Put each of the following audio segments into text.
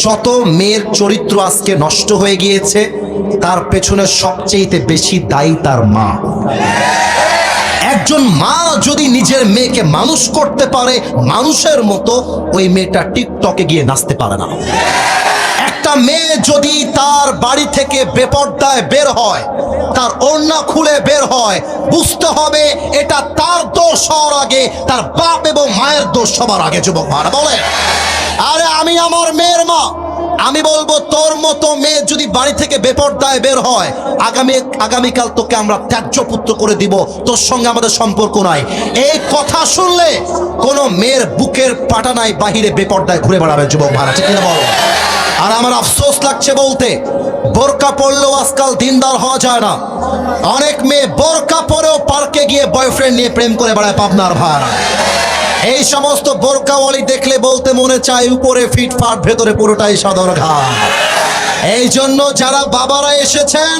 যত মেয়ের চরিত্র আজকে নষ্ট হয়ে গিয়েছে তার পেছনে সবচেয়ে বেশি দায়ী তার মা। একজন মা যদি নিজের মেয়েকে মানুষ করতে পারে মানুষের মতো, ওই মেয়েটা টিকটকে গিয়ে নাচতে পারে না। একটা মেয়ে যদি তার বাড়ি থেকে বেপরদায় বের হয়, তার ওড়না খুলে বের হয়, বুঝতে হবে এটা তার দোষ হওয়ার আগে তার বাপ এবং মায়ের দোষ সবার আগে। যুবক ভাইরা বলে, আরে আমি আমার মেয়ের মা, আমি বলবো তোর মতো মেয়ে যদি বাড়ি থেকে বেপরদায় বের হয়, আগামীকাল তোকে আমরা ত্যায্য পুত্র করে দিব, তোর সঙ্গে আমাদের সম্পর্ক নাই। এই কথা শুনলে কোনো মেয়ের বুকের পাটানায় বাহিরে বেপরদায় ঘুরে বেড়াবে। যুবক ভাইরা ঠিক না বল? আর আমার আফসোস লাগছে বলতে, বোরকা পরলেও আজকাল দিনদার হওয়া যায় না। অনেক মেয়ে বোরকা পরেও পার্কে গিয়ে বয়ফ্রেন্ড নিয়ে প্রেম করে বেড়ায় পাবনার ভাইরা। এই সমস্ত বোরকাওয়ালি দেখলে বলতে মনে চায় উপরে ফিটফাট ভেতরে পুরোটাই সদর ঘাট। এই জন্য যারা বাবারা এসেছেন,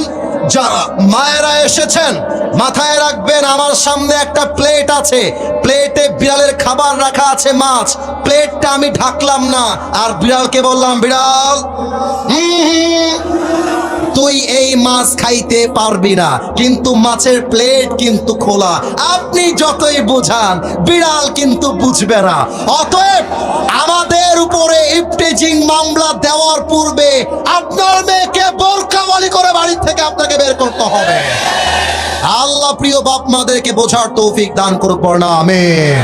যারা মায়েরা এসেছেন, মাথায় রাখবেন আমার সামনে একটা প্লেট আছে, প্লেটে বিড়ালের খাবার রাখা আছে, মাছ। প্লেটটা আমি ঢাকলাম না আর বিড়ালকে বললাম, বিড়াল তুই এই মাছ খাইতে পারবি না, কিন্তু মাছের প্লেট কিন্তু খোলা। আপনি যতই বোঝান বিড়াল কিন্তু বুঝবে না। অতএব আমাদের উপরে ইফটিজিং মামলা দেওয়ার পূর্বে আপনার মেয়েকে বোরকাওয়ালি করে বাড়ি থেকে আপনাকে বের করতে হবে। আল্লাহ প্রিয় বাপ মাদেরকে বোঝার তৌফিক দান করুক, পড়না আমিন।